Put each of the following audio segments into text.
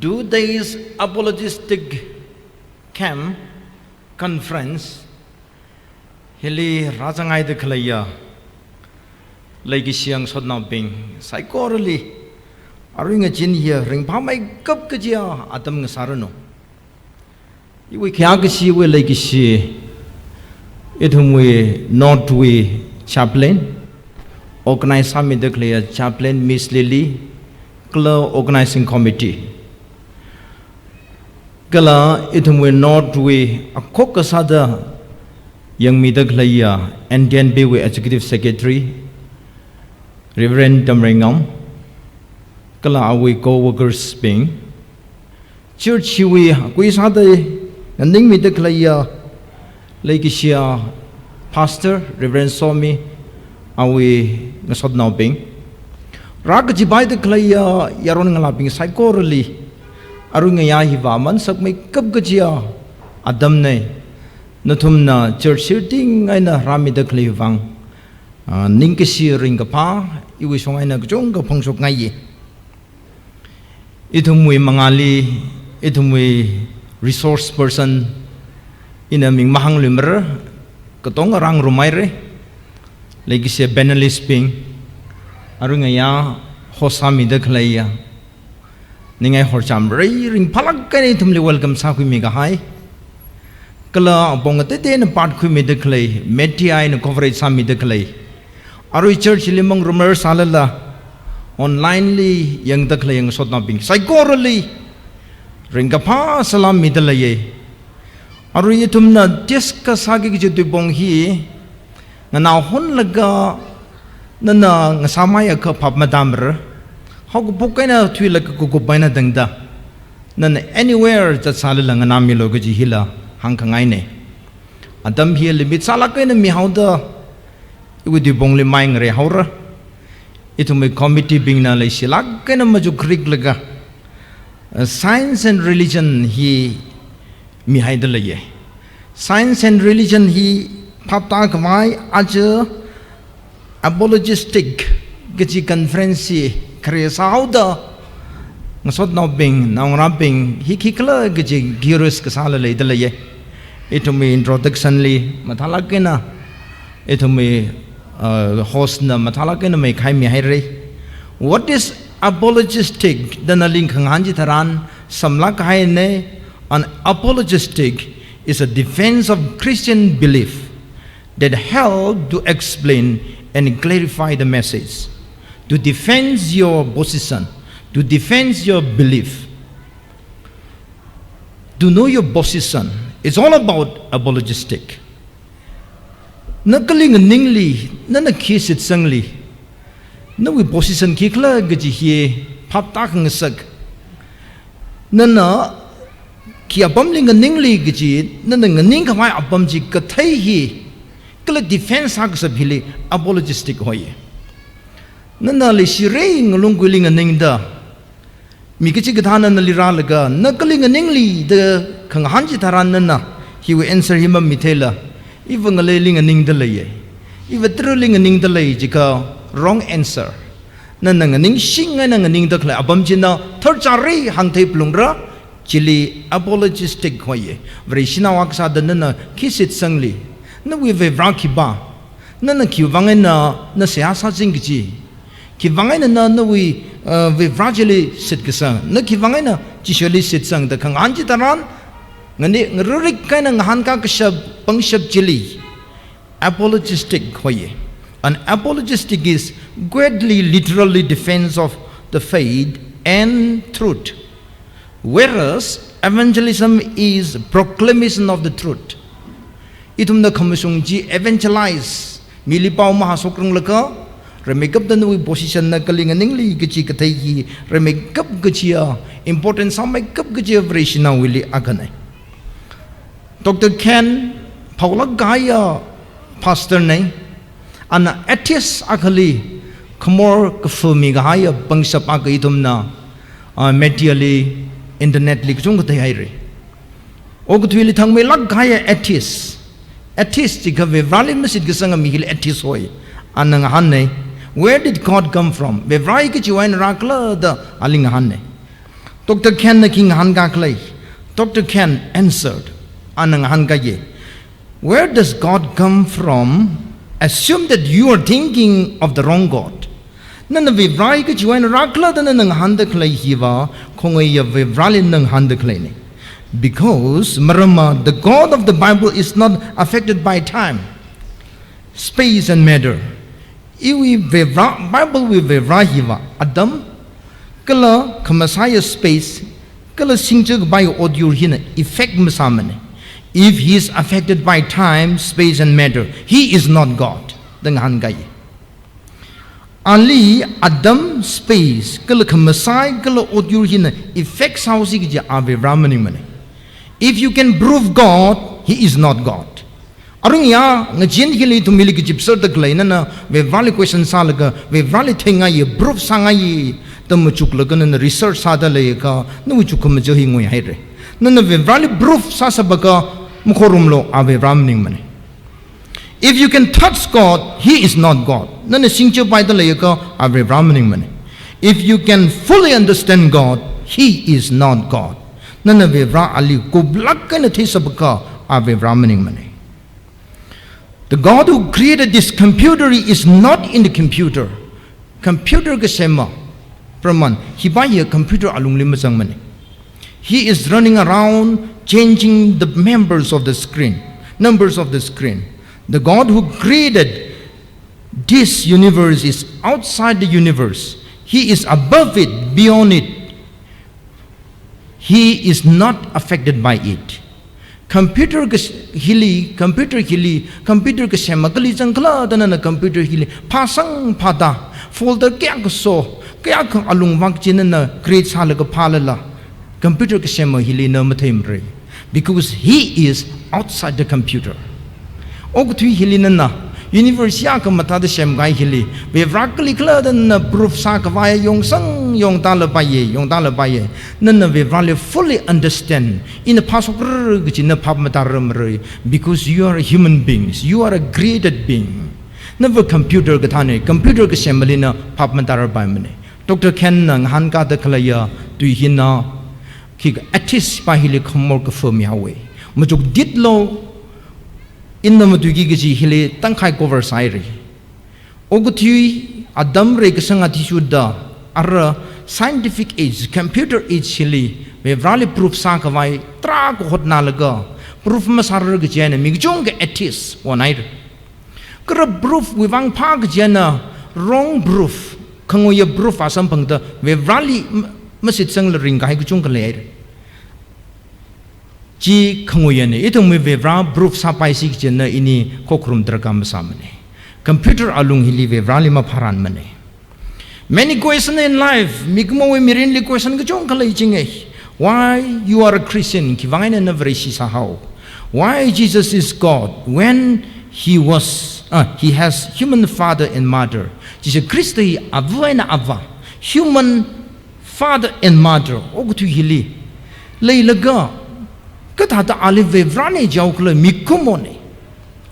2 days apologistic camp conference Hili Rajangai de Kalaya Lagi Siang Sodna Bing Psychorally Aring a gin here ring Pamai Cup Kajia Atam Sarano You Kiagashi will like she it whom we not we chaplain organize Sami declare chaplain Miss Lily Club organizing committee Kala it whom we not we a caucusada Young Midaglaya and DNB we executive secretary Reverend Damringam Kala we co-workers being Church we Quisade and Ning Midaglaya Lakishia Pastor Reverend Somi Awi Nasod now being Ragaji by the Klaya Yaron Laping psychorally Arunga Yahiva Mansak make Kapgajia Adamne Natumna church shooting aina Rami the Klevang Ninkashi Ringapa Iwishwaina Jonga Pongsok Naye Itumwe Mangali Itumwe resource person in a Ming Mahang Limmer Katonga Rang Rumaire Legise Benelis Ping Arungaya Hosami the Klaya Ninga Horcham Ring Palakanitumly welcome Saku Mega High Kala Bongate in a part Kumi the clay, Metia in a coverage Sami the clay. Are we church limong rumor salala onlinely young the clay and sort not being psychorally Ringapa salam midalaye. Are we tumna Tiska Sagi to bong he? Now Honlaga Nana Samaya cup of Madamber. How Bukana to like a Kukubina dangda? None anywhere that Salalang and Amilogaji Hilla. Hangkangaine Adam here limit salakain mi hauda with the bongli mine re haura it may committee being na le silak kana maju krik laga science and religion he mi haidalaye science and religion he papta kamai aja apologistic gaji conference kre sauda ngasot no bing nang rapping he kikla gaji girus kasala le dalaye ito may introductionly matalagina ito may host na matalagina may kaimi hayre what is apologistic danaling kanganji taran samlak hayne an apologistic is a defense of Christian belief that help to explain and clarify the message to defend your position to defend your belief to know your position. It's all about apologistic. Nakaling ningli, nana kiss it sangli. No we position kikla gaji he pap takang sag. Nana kiabamling ningli gaji, nana ning kamay abamji katay he. Kala defense hagsabili apologistic hoye. Nana li shireng lungguling ningda. Mikachi Gatana Naliralaga, Nakaling Ningli, the Kanganji Taranana, he will answer him a mitela, even a laying a ning delay. If a thrilling a ning delay, Jika, wrong answer. Nanang a ning shing and a ning the cla, Abamjina, Torchare, hang tape lungra, Chili, apologistic hoye, Vrishina Waksa the Nana, kiss it sangly. No, we've a Vrakiba, Nana Kivangana, Nasiasa Zingji, Kivangana, no, we fragile sit kasang nakivangana chishali sit sang the kanganji taran ngani ngurik kana ngahanka kashab pangshab chili apologistic hoye an apologistic is greatly literally defense of the faith and truth whereas evangelism is proclamation of the truth itumna khamsung ji evangelize milipau mahasokrang laka Remake the new position Nakaling and Ingli Gichi Kataki, remake up Gachia, important some make up Gachia Vrishina Willi Agane. Dr. Ken Paula Gaya, pastor name, an atheist Akali, Kamor Kafumi Gaya, Bangsap Agaitumna, Medially, Internet Liksung Tahiri. Ogutwili Tangme Lag Gaya atheist, atheist, Gave Valley Messid Gasanga Mihil atheist hoy, Anangahane. Where did God come from? Bevrai ki chiwain rakla the alingahane. Dr. Ken na king hanga clay. Dr. Ken answered, Anang hanga ye. Where does God come from? Assume that you are thinking of the wrong God. Nana vivrai ka juan rakla dan nang handa clay hiva, kongoya vivrali nang handa clay. Because marama, the God of the Bible is not affected by time, space and matter. Bible we vivrahiva Adam kala kamasaya space kala singjag by audio hina effect masamane. If he is affected by time, space and matter, he is not God. Dengan gay. Ali Adam space kala kamasay kala audio hina effects how si ave ramani mane. If you can prove God, he is not God. Arung ya ngajin hili tu milik jipsar tak lain na we vali question salaga we vali thinga ye proof sanga ye tam chuk laga na research sada le ka na chuk ma jo hingoi hai re na we vali proof sa sabaka mukhorum lo ave ramning mane. If you can touch God, he is not God. Na singcho pai da le ka ave ramning mane. If you can fully understand God, he is not God. Na we vra ali ko blak ka na thi sabaka ave ramning mane. The God who created this computer is not in the computer. Computer ke sema praman hibaya computer alung lima sang mane. He is running around changing the numbers of the screen. The God who created this universe is outside the universe. He is above it, beyond it. He is not affected by it. Computer ke sema kali jangkla dana na computer hili pasang pada folder kya ko so kya ko alung wang chin na create sala ko phalala computer ke sema hili na mathem re because he is outside the computer. Og thui hili na universe ya ka mata de sem gai hili we vrakli kla dan proof sa ka vai yong sang yong ta la ba ye nan we vale fully understand in the past na phap mata ram re because you are human beings, you are a created being. Never computer ka thane computer ka semali na phap mata ra ba mane. Dr. Ken nang han ka da khala ya tu hina ki atis pa hili khomor ka firm ya we majuk dit lo in the Madugi Hili, Tankai cover Sairi. Ogutui, Adam Rekasanga Tishuda, Ara scientific age, computer age Hili, we rally proof Sankavai, Trak hot nalaga, proof Masara Jena, Migjong etis, one night. Grab proof with Wang Park Jena, wrong proof, Kangoya proof as something the we rally Masit Sangler ring, Haikujunga later. Ji kangoyane ito me vevra proof sa paisik jena ini kokrum drakam samane computer alung hili vevra lima pharan mane. Many questions in life migmo we mirinli question gajong kalai chinge why you are a Christian kivaina na vreshi sahau why Jesus is God when he has human father and mother Jesus Christ avana ava human father and mother ogtu hili leilaga Katata alive vrane jaukle mikumone.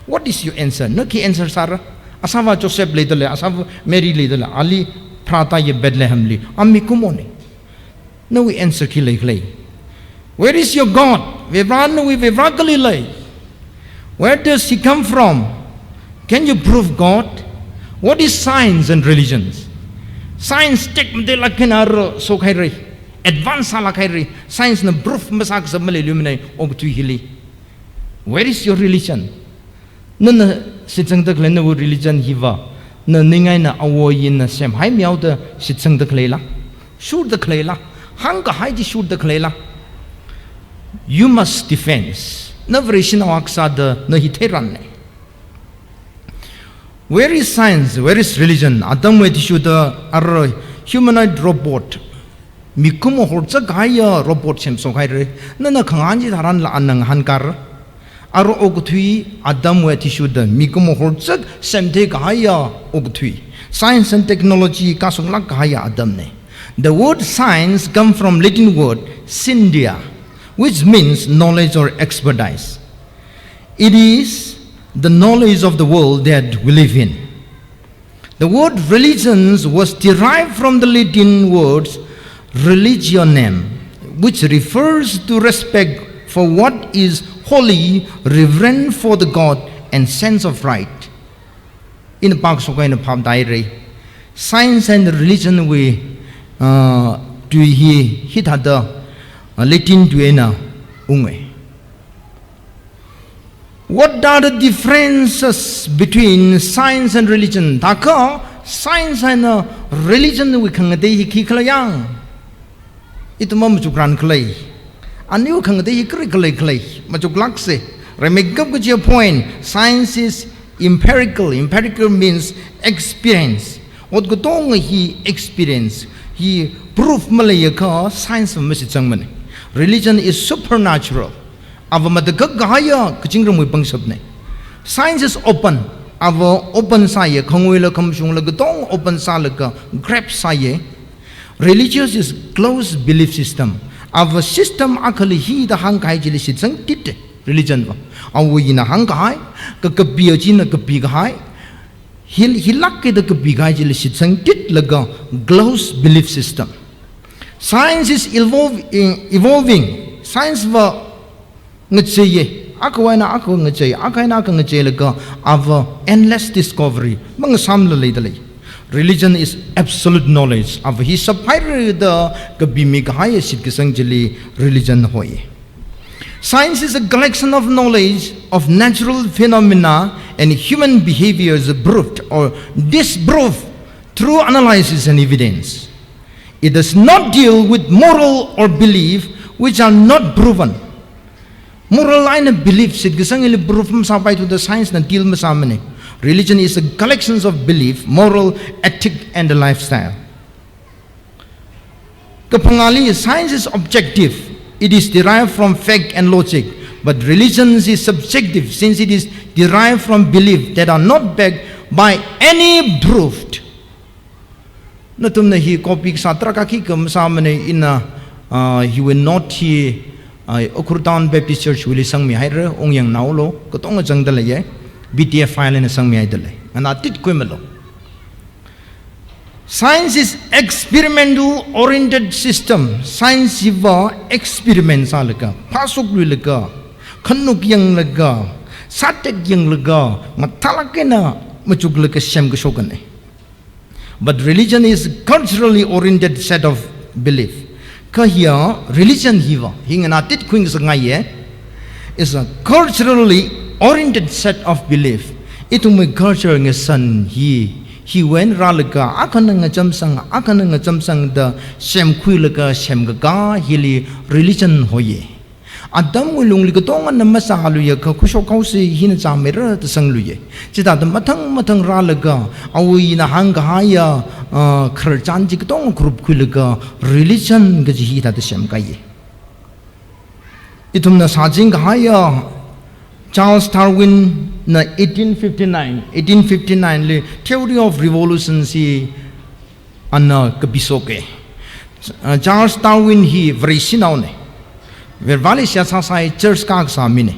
What is your answer? Naki answer Sarah. Asava Joseph ledale, Asava Mary ledale, Ali Prata ye Bethlehem li. Amikumone. No we answer kilay. Where is your God? Vevrano we vevrakali lay. Where does he come from? Can you prove God? What is science and religions? Science take de la kenaro so kairi. Advance salakairi science na proof masak sa malilumine og tu hili. Where is your religion? Na sitsang tak lena wo religion hiva na ningay na awoyin na sem hai miao da sitsang tak lela shoot the klela hanga hai ji shoot the klela. You must defense na version awaksa da na hiteran. Where is science? Where is religion? Adam we tishu da ar humanoid robot Mikumo horza gaya robot sem so kaire nana khanganji dharan la anang hankar aro oguthui Adam we tishu da mikumo horza semte gaya oguthui science and technology kasung la gaya Adam ne. The word science come from Latin word scientia which means knowledge or expertise. It is the knowledge of the world that we live in. The word religions was derived from the Latin words religionem, which refers to respect for what is holy, reverence for the God, and sense of right. In the Park Soka in the Pub Diary, science and religion we do he hit at the Latin duena unge. What are the differences between science and religion? Taka science and religion we can day kiklayang. It mamujukran clay. A new can day clay majuklakse. Remake up with your point. Science is empirical. Empirical means experience. What gotong he experience. He proof malayaka science of Mr. Religion is supernatural. Science is open. Our open saye, Kongwila Komshung Lagatong, open salaka, grab saye. Religious is closed belief system. Our system actually he the Hankai Jilisitsang tit religion. Our in a Hankai, Kakabiajina Kapigai. He lucky the Kapigai Jilisitsang tit laga, closed belief system. Science is evolving. Science was ngetseye akwana ako ngetseye akaina ka ngetseye of endless discovery mangasam lalidali. Religion is absolute knowledge of his superior the kabimi kahaya sitkisang religion hoye. Science is a collection of knowledge of natural phenomena and human behaviors proved or disproved through analysis and evidence. It does not deal with moral or belief which are not proven. Moral line of beliefs it gisangili proof sampai to the science na deal masamane. Religion is a collection of belief, moral, ethic, and the lifestyle. Kapangali science is objective. It is derived from fact and logic, but religion is subjective since it is derived from belief that are not backed by any proof. Natumna hi copy satra kaki kamsamane ina he will not he Okurtan Baptist Church will sang me hire ong yang naulo kotong jang dalaye BTF file in sang me idle and atit quimelo. Science is experimental oriented system. Science iva experiments alaka pasuk lulaga kanuk yang laga satek yang laga matalakena machuglaka shem gashogane. But religion is culturally oriented set of belief. Kahia religion hiva hinganatit queen is a culturally oriented set of belief. Itumay culture ng son he went ralaga akananga jamsang the shem kuilaga shem gaga hili religion hoye. Adam ulung ligatongan na masahaluya ka kusokausi hinazamera the sangluye. Chita the matang ralaga awi na hangahaya Kharjanji Gdong group kuilaga religion gajihita the shem gaye. Itum na sajing haya Charles Darwin na 1859 le theory of revolution si anna kabisoke. Charles Darwin he very sinaune. Verbali siya sa church kag sa mine.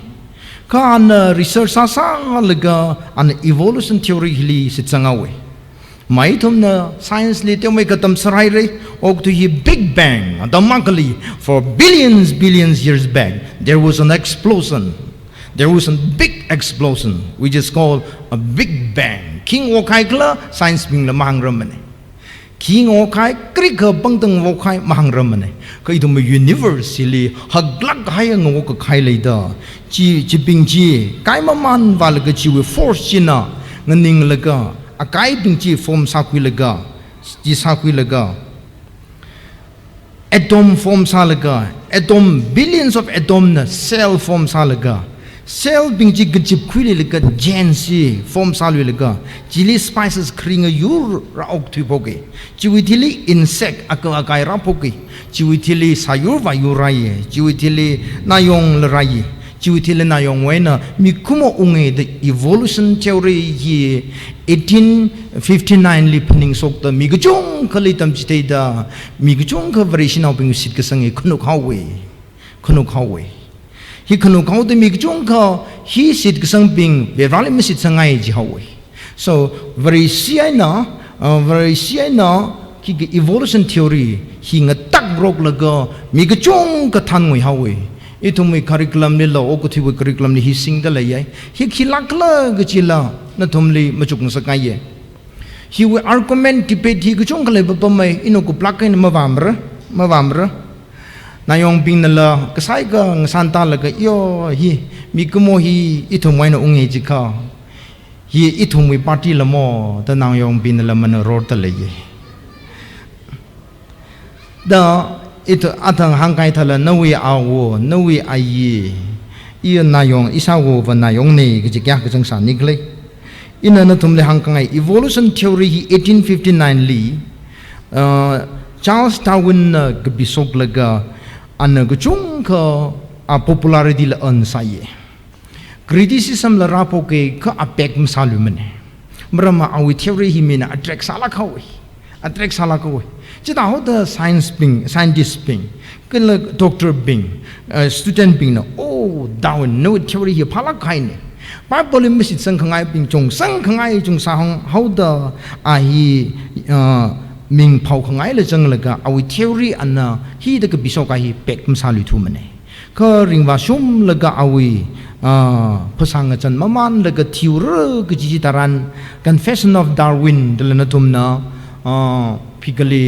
Ka an research sa laga an evolution theory hili sitsangawe. Maitum na science li teo may katam saray re og to hi Big Bang adamakali for billions years back there was an explosion. There was a big explosion which is called a Big Bang. King Wokai kla science bing la mahangramane. King Wokai krika bangtang Wokai mahangramane. Ka ito may universe li haglak kaya ng Wokai kai leida. Chi bing chi kai maman valaga chi we force china nganing laga. Akai bing chi form sakwi laga. Chi sakwi laga. Atom form salaga. Atom billions of atom na cell form salaga. Cell bing ji gajib kwili laga gensi form salwi laga. Chili spices kringa yur raok tuipoke. Chiwitili insect akai rapoke. Chiwitili sayur va yuraye. Chiwitili nayong laraye. Chiwitili nayong wena mikumo unge the evolution theory ye 1859 li pening sokta migujong kalitam chiteda migujong ka variation of bing sit kasange kunuk hawe. He can count the Migjunka, he sit something, the rally miss it sangai jihawe. So, very siena, evolution theory, hi nga tak brok laga mi ga chong ka than ngoi hawe itu mi curriculum ni lo ko thi curriculum ni hi sing da lai hi khilak la ga chila na thumli machuk na sakai ye he will argument debate hi ga chong ka le ba mai ino ko plak kai ma wamra na yong ping na la ka sai ka san ta la ga yo hi mi ko mo hi itu mai na unge ji kha hi itu mi party la mo ta na yong ping na la man ro ta le ye da itu atang hangkai thala nawi awo nawi ayi iya na yong isa wo va na yong ne ge kya ge jang sa nikle ina na tumle hangkai evolution theory hi 1859 li Charles Darwin ge bisok laga an ge chung ka a popularity la an sa ye criticism la rapo ke ka apek msalu mane mrama awi theory hi mina attract sala khawi attract sala khawi chita ho the scientist bing kala doctor bing student bing no oh Darwin no theory hi phala khai ne bible mi sit sang khangai bing chung sang khangai chung sa hong how the a hi ming phau khangai le jang la ga awi theory anna hi de ka biso ka hi pek msalu thu mane ka ringwa shum la ga awi pasang chan maman la ga thiur ga ji taran confession of Darwin de la tumna phikali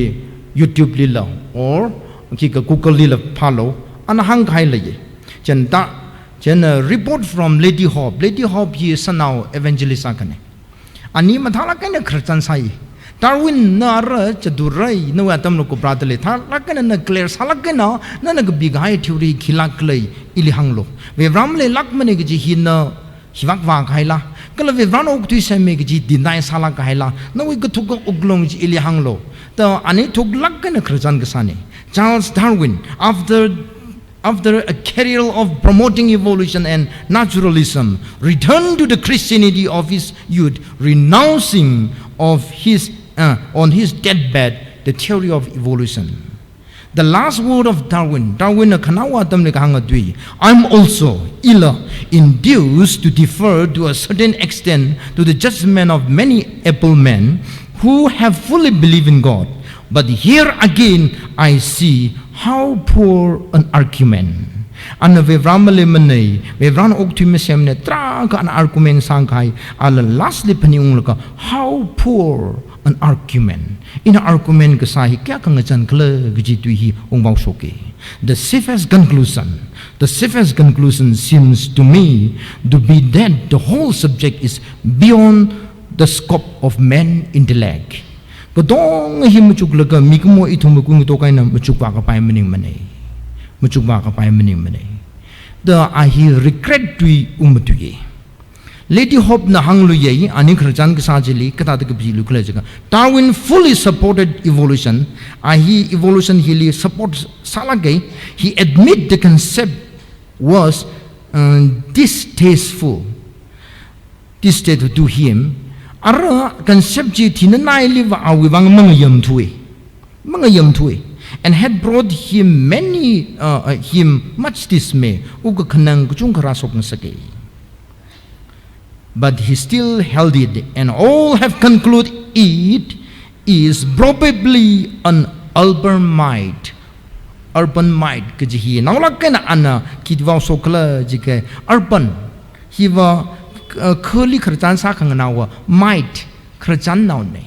YouTube lila or kika Google lila follow ana hang khai le chen report from Lady Hope hi sanau evangelist akane ani mathala kana khirchan sai Darwin na ra chadurai no atam no ko pratale tha lakana na clear salakana na na bigai theory khilak lei ili hanglo we ramle lakmane gi hin hiwak wa khaila kala we ran ok tui sai me gi deny sala khaila no we go thuk oglong ji ili hanglo ta ani thuk lak kana khirchan gasane Charles Darwin after a career of promoting evolution and naturalism returned to the Christianity of his youth renouncing of his on his deathbed the theory of evolution. The last word of Darwin I'm also induced to defer to a certain extent to the judgment of many able men who have fully believed in God. But here again I see how poor an argument. And we ramale mane we ran optimism ne tra ka an argument sangkai ala lastly paniung ka how poor an argument in an argument ka sahi kya ka ngachan kle gi tu hi ongwang soke the safest conclusion seems to me to be that the whole subject is beyond the scope of man intellect kadong hi muchuk laga mikmo ithum ku to kaina muchuk ba ka pai maning mane the ahi regret tui umtuye Lady Hope na hanglu ye ani khirchan ka sajili kata de bi lu khle jaga Darwin fully supported evolution ahi evolution he support salage he admit the concept was distasteful to him ara concept ji thinai li wa awi wang mangayam thuwe and had brought him much dismay uga khanang chung khara sok na sake but he still held it and all have concluded it is probably an urban might kji nawlakena ana kidwa sokla jike urban hiwa kholi kharchan sa khangnawa might kharchan naune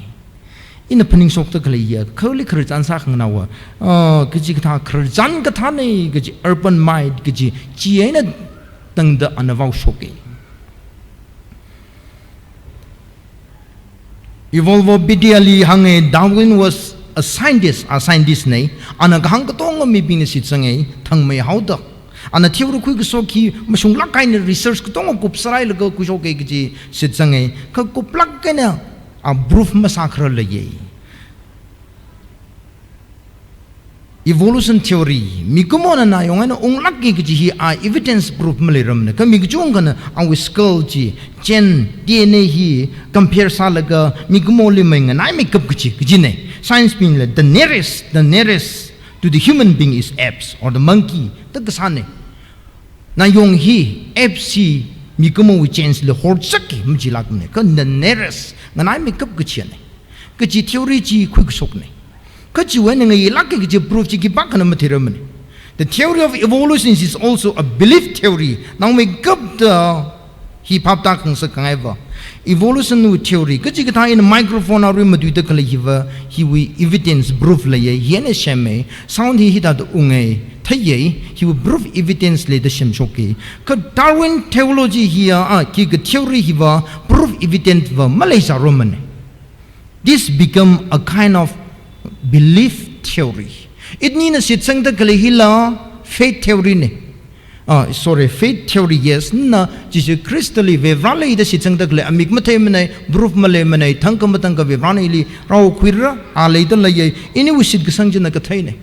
in the pening sok to clear kholi kharchan sa khangnawa kji kha kharchan ka thane kji urban might kji chiena tangda anavaw soke evolve bidiyali hange Darwin was a scientist nei ana hang ka tong mi bin sit sangai thangmei hauda ana theory khu so ki masung la kain research ko tong kup sarai la ku so ke ji sit sangai ka kup lak ke na a proof ma sakra le ye evolution theory mi ko mona na yong ana ong lak ki ji hi a evidence proof male ram ne ka mi jong kana a we skull ji gen DNA hi compare sa la ga mi ko mo le mai ngai mi kap ji ne science being the nearest to the human being is apes or the monkey the kasane na yong hi fc mi ko mo we change le hor chaki mi ji lak ne ka the nearest ngai mi kap ne ka ji theory ji quick sok ne The theory of evolution is also a belief theory. Now we got the evolution theory. In a microphone or he will evidence proof sound he will prove evidence later shemshoke. Darwin theology here theory proof evidence Malaysia Roman. This become a kind of belief theory. It means it's faith theory. Faith theory, yes. Just crystally, we rally the Sitsangle, a migmatemane, Broof Malemane, Tankamatanga, we ranili, Rao Quira, a later lay, anyway, sit Sanjana Katane.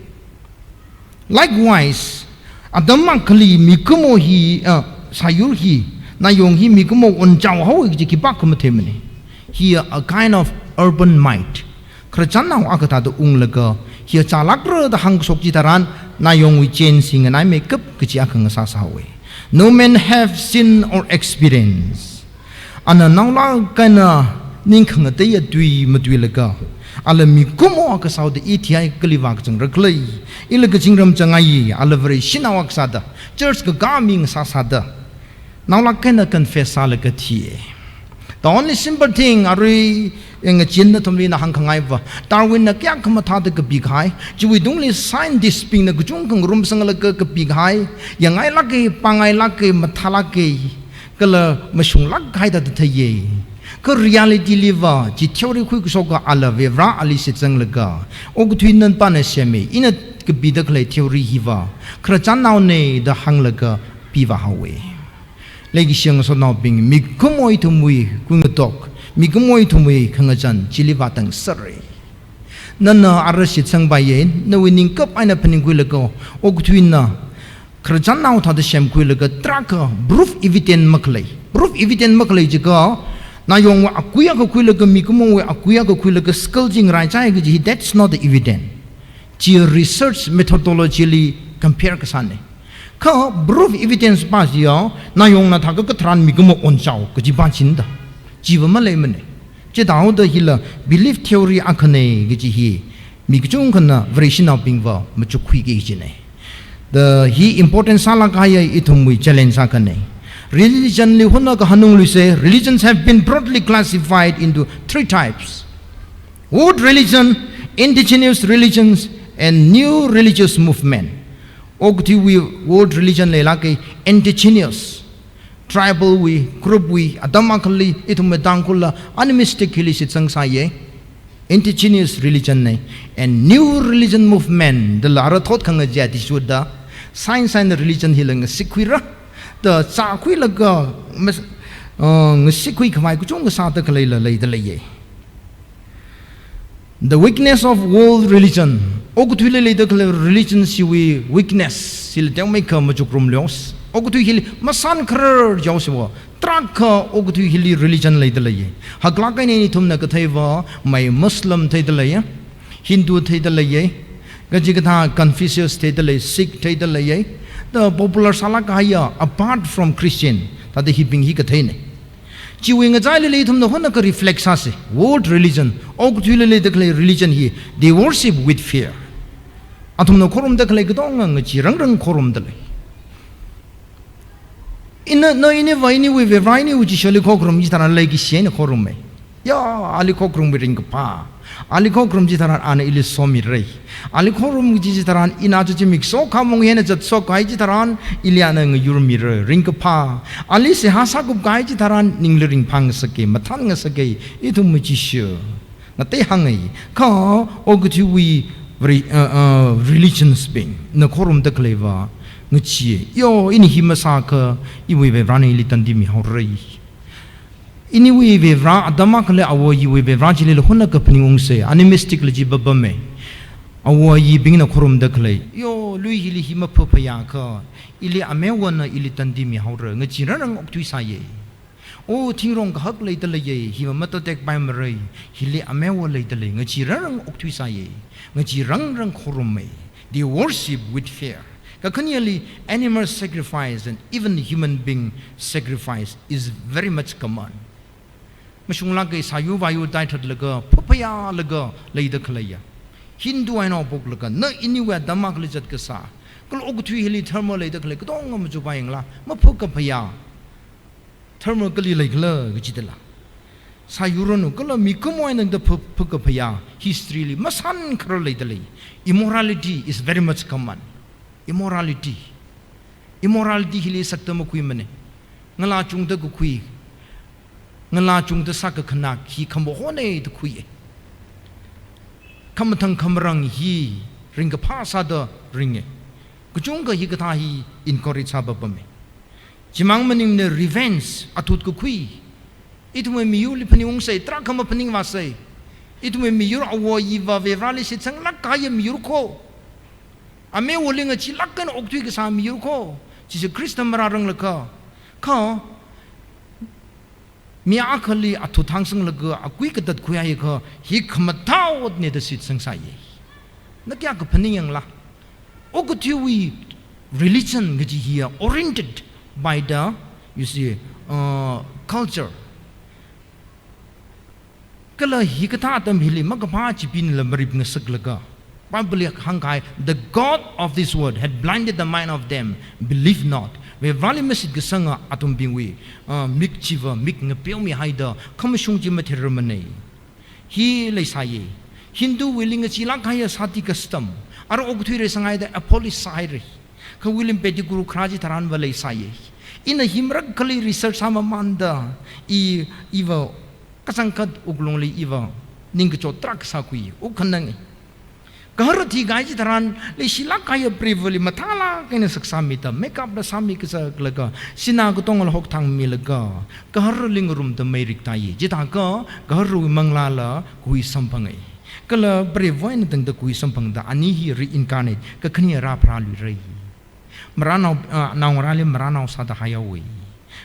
Likewise, Adamakali, Mikumo he, Sayur he, Nayong he, Mikumo, on Jawa, Jikibakumatemane. Here, a kind of urban might. Krachana Akata the Unglaga, here Chalakra the Hang Sokjitaran. Nayong we changing and I make up Kichiakang Sasawe. No man have seen or experience. And a now kana ninkang a day at Dui Madwilaga. Alamikumo Akasau the ETI Kalivaksan Reclay. Ilagajingram Jangai, Alaveri Shinawaksada, Church Gagaming Sasada. Now la kana confess Alakati. The only simple thing are in a gender to me in a Hankangaiva. Darwin a Kakamata the big high. You would only sign this being a Gujungang room sangalaka big high. Young I lucky, Pangai lucky, Matalaki, Gala Mashung luck hide at the Taye. Good reality liver, Jitori quick soga ala vevra alice zanglaga. Ogutwin and Panashemi, in a be the clay theory hiva. Krachanao ne the hanglaga piva hawe. Legi Shang so now being Mikumoy to Mui, Kungatok. Migumoy to me, Kangajan, Chilivatang, Surrey. Nana Arashit sang by Yen, no winning cup and a penninguilago, Ogtwina, Krajan out of the Shamquilaga, Tracker, Proof Evident Makley. Proof Evident Makley Jago, Nayong Akuyago Quilaga, Mikumo, Akuyago Quilaga, scolding Rajai, that's not the evident. Geo research methodologically compare Kasane. Ka proof evidence Basio, Nayong Nataka Migumo on Chow, Kajibachinda. Jivamalемane. Jedao the Hilla, belief theory Akane, Giji, Migjunkana, variation of Bingva, Machukui Gijine. The he important Salakaya itumwi challenge Akane. Religion Lihunaka Hanung say religions have been broadly classified into three types: old religion, indigenous religions, and new religious movement. Ogti old religion lelake indigenous. Tribal we, group we, Adamakali, Itumetankula, animistic illicit sangsaye, indigenous religion, and new religion movement, the Lara Tot Kangajati Shuda, science and religion healing, Siquira, the Saquilaga, Siqui Kamaikuchunga Sata Kalela Lay. The weakness of world religion, Ogutuli the religion, we weakness, Siltamaka Majukrum Leos. Ogutu Hilly, Masan Krer Joshua, Traka Ogutu Hilly religion lay the lay. Haklakan any tum Nakateva, my Muslim Tadalaya, Hindu Tadalaya, Gajigata, Confucius Tadalay, Sikh Tadalaya, the popular Salakaya, apart from Christian, that the heaping Hikatane. Chewing a xylilatum the Honaka reflects us, world religion, Ogutu the religion here, they worship with fear. Atum no Korum the Kalekadong and Chirang Korum the lay. In no anyway, we vine which is surely cockrum jitara like Shen Korume. Ya Ali cockrum with Ringpa. Ali cockrum jitaran an illisomi ray. Ali corum jitaran in Ajimic so come on at so kaijitaran, Iliana and Urumir, Ringpa. Ali se Hasakub gaijitaran, Ningling Pangsake, Matangasake, Itumichishu. Nate hangi. Ka ogutu we religions being, no corum de clever. Yo, in Himasaka, you will run a little dimi horror. Anyway, we ran Damakle, our you will be Rajil Honakapnung, animistic legibabame. Our ye being a corum de clay. Yo, Louis Hima Popayaka, Ili Amewana ilitandimi horror, Nachiran Octuisaye. Oh, Tirong Hug later lay, he will metatek by Maray, Hili Amewa later lay, Nachiran Octuisaye, Nachirang Korume. They worship with fear. Continually, animal sacrifice and even human being sacrifice is very much common. Mashunglaga is Hayuvayu died laga, Popaya laga, lay the Kalaya. Hindu I know Boglaka, no anywhere Damaklijat Kasa. Kalokutui Hilly thermal later click on Majubayangla, Mapukapaya. Thermal Kali like La, Gitala. Sayurano, Kala Mikumo and the Pukapaya, history, Masan Kralately. Immorality is very much common. Immorality. Immorality Hilly Saktamuquimene. Nala Chung the Gukui. Nala Chung the Sakakanak, he Kambohone the Kui. Kamatang Kamarang he ring a pasada ring. Kujunga Higatahi in Koritsababame. Jimangmanim the revenge atut Kukui. It when me you lipening say, Trakam opening was say. It when me your awa yiva verali sits and lakayam yurko. A me willing a chilakan octugasam yurko. She's a Christian marang laka. Ka Miakali atutangsang laga, a quick that Kuyaka, he kamatao near the sits and say. Nakiaka pening la. Okutiwi religion which is here oriented by the, you see, culture. Kala hikatatam hili magapachi bin la maribna saklaga. The God of this world had blinded the mind of them, believe not. We valley message gesanga atum bingwi, mik chiva, mik ngapiomi haida, kamashungji materamane. He lesaye. Hindu willing a chilakaya sati custom. Are Ogturi Sangai a police sire. Ka William Petiguru Kraji Taran Valley Saye. In a Himrakali research Samamanda, Eva Kasankat Uglongli Eva, Ningacho Trak Sakui, Ukanang. Kaharati Gajitaran, Lishilakaya privily Matala, and a Saksamita, make up the Samika Laga, Sinagotongal Hoktang Milaga, Kaharuling room the Merik Tai, Jitaka, Gaharu Manglala, who is Sampangai. Kala brave wine tang the kui sampang da ani hi reincarnate ka khani ra pralu rei marana naung rali marana sa da hayawi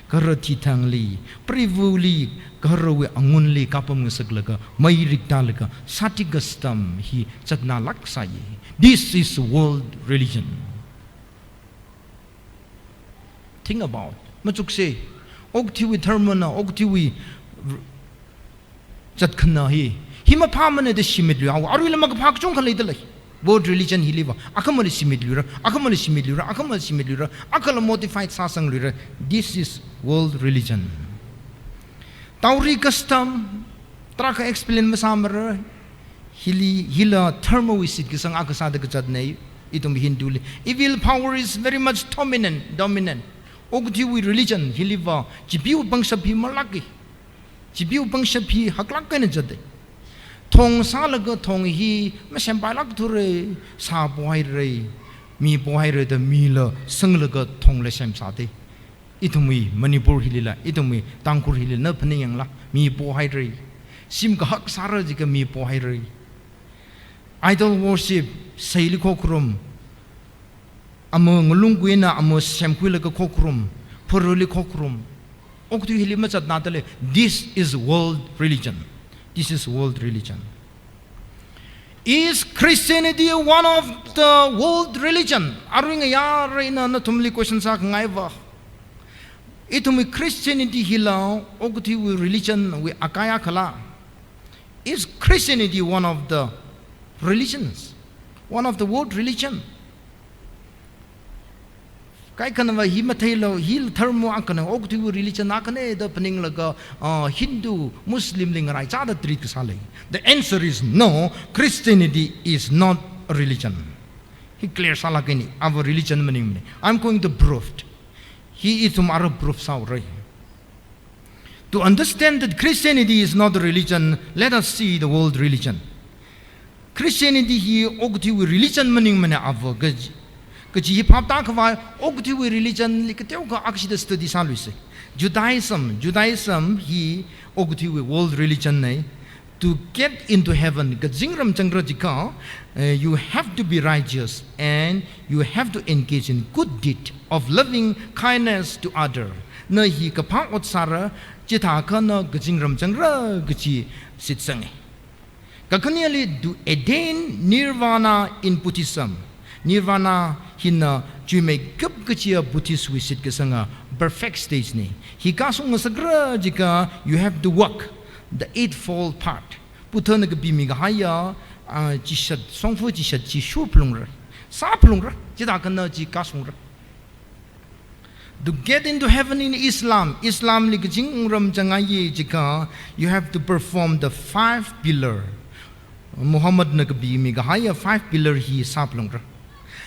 karati thangli privuli karwe angunli kapam ngasaglaga mai riktalaga satigastam hi chatna laksai. This is world religion. Think about machuk se oktiwi thermana oktiwi chatkhana hi Hima permanent shimidlu. Are we like a packung kalidale? World religion he live. Akamali shimidlura, Akamali shimidlura, Akamal shimidlura, Akala modified sasang lura. This is world religion. Tauri custom, Traka explain Masamara, Hila thermoisit Kisang Akasada Kajadne, itum Hinduli. Evil power is very much dominant. Ogtiwi religion, he live. Jibu Bangshapi Malaki. Jibu Bangshapi Haklakanajade. Tong salaga tong he, Mashambalak Ture, Sa boy me boy the mila, Sunglaga tong leshem sate. Itumi, Manipur Hilila, Itumi, Tankur Hill, Napaning la, me boy Simka Hak Sarajika me boy Idol worship, Saili Kokrum, among Lunguina, among Shamquilaka Kokrum, Puruli Kokrum, Oktu Hilimas at Natale. This is world religion. This is world religion. Is Christianity one of the world religion? Arwing ayara ina na tumli question sa ngaiva. Itumi Christianity hilaw ogti wi religion wi akaya kala. Is Christianity one of the religions? One of the world religion? Kai kanava himatelo hil thermo akana ogti religion akane the peninglaga Hindu Muslim lingarai chada treat sale. The answer is no. Christianity is not a religion. He clears salakini our religion meaning. I'm going to prove it. He is tomorrow proof saurai. To understand that Christianity is not a religion, let us see the world religion. Christianity here ogti religion meaning mane avo gaj. Kaji papta kava ogti religion likateu ka akshida study saluse. Judaism he ogti world religion ne. To get into heaven, you have to be righteous and you have to engage in good deed of loving kindness to other. Na hi kapang otsara jitaka na gajingram changra gaji sitsange. Kakanyali do attain nirvana in Buddhism. Nirvana hina jume gup gajiya Buddhist wisit kasanga perfect stage ne. Hi kasung masagra jika you have to work the eightfold part. Putana bimiga haya, chỉ sạch song phu chỉ sạch chỉ shu plung ra sa plung ra chỉ ta cần chỉ cá sung ra to get into heaven in Islam li jing ram changa ye jika you have to perform the 5 pillar Muhammad nakabi mi ga haya 5 pillar hi sa plung ra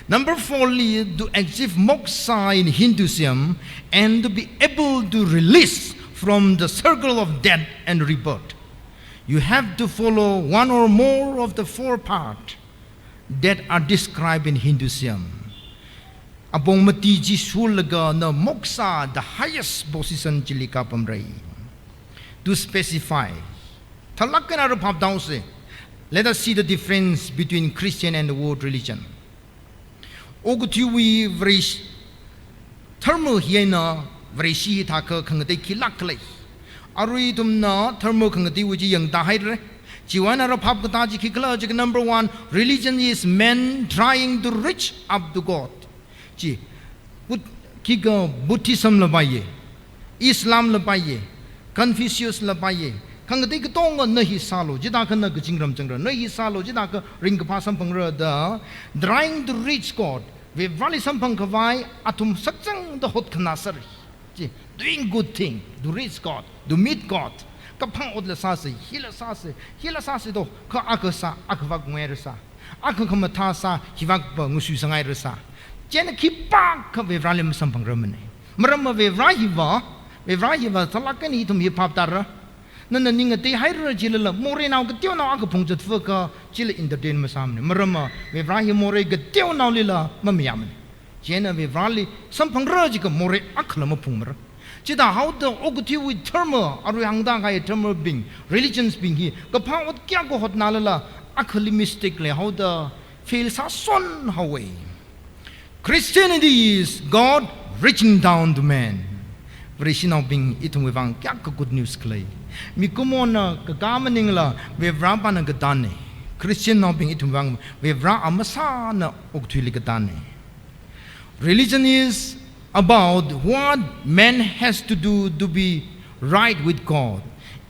number 4 li to achieve moksha in Hinduism and to be able to release from the circle of death and rebirth. You have to follow one or more of the 4 parts that are described in Hinduism. Abong mati ji sulaga na moksha, the highest position jilika pamrai. To specify, talakan arapap down se. Let us see the difference between Christian and the world religion. Ogutiwi vrish thermo hiena vrishi thaka khangate kilaklai. Arui tumna thermo khangati uji yang dahai Jiwana rapap kataji kikla number 1 religion is men trying to reach up to God. Ji kiga Buddhism labaye Islam labaye Confucius labaye khangati ka tonga nahi salo jida ka na jingram changra nahi salo jida ka ring pa sampangra da trying to reach God we vali sampang kawai atum sakchang the hot khanasar ji doing good thing to reach God to meet God kapang odla sase hila sase do ka akasa akvak ngwersa akhamata sa hivak ba ngusu sangai rasa jen ki pa ka we vali sampang ramane maram we vrahiva talakan hitum hi paptar nana ninga te haira jilala more now gatyo now aka phungchat fuka jil entertainment samne marama we vrahi more gatyo now lila mamyamne jena we vrali sampang rajika more akhlama phungmara chida how the ogti with thermo aru hangda ga thermo being religions being hi ka phang ot kya ko hot nalala akhli mistake le how the feel sa son hawe Christianity is God reaching down to man Vrishina being itum wevang kya ka good news clay Mikumona Kagamaningla, we Rampana Gadane. Christian now being itumwang, we Ramasana Oktuligatane. Religion is about what man has to do to be right with God.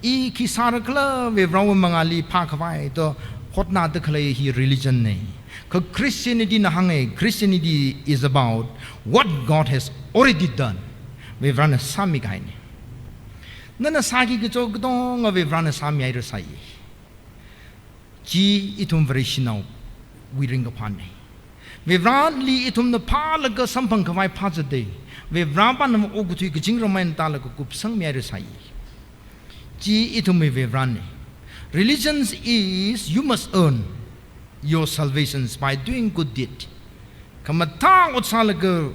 E Kisarakla, we Rawamangali Pakavai, the Hotna the Clay he religion name. Christianity Nahange, Christianity is about what God has already done. We run a Samikaine. Nana sagi ke chok dong ave vrana sami ai rasai ji itum vrishinaw wiring upon me we vran li itum na palaga sampang kawai phajade we vrapa nam oguthi ke jingromain talaga kupsang mi ai rasai ji itum we vrane religions is you must earn your salvations by doing good deed kamatang otsalaga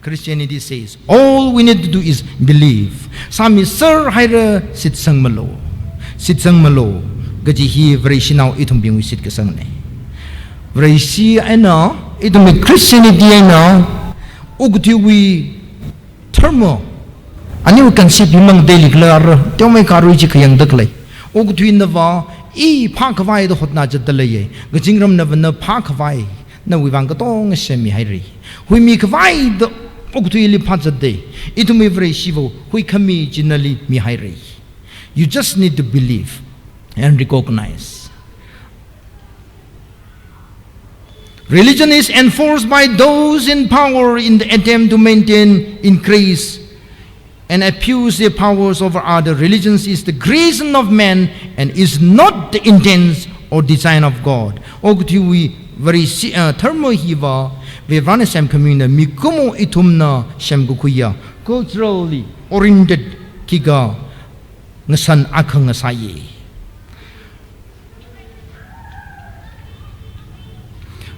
Christianity says all we need to do is believe. Sami sir haira sit sang malo gaji hi vraishi now itum bing sit ka sang ne vraishi ana itum Christianity ana ugti we thermo ani we can see bimang daily klar temai karu ji khayang daklai ugti nava e phakawai do hotna jadalaye gajingram na phakawai na wivang katong semi hairi hui mi kwai the oktuili phajade itumi vrei shivo hui khami jinali mi hairi you just need to believe and recognize religion is enforced by those in power in the attempt to maintain increase and abuse their powers over other religions is the creation of man and is not the intent or design of God oktuwi very thermo hiva we run a sam community mikumo itumna shamgukuya culturally oriented kiga ngasan akhang sayi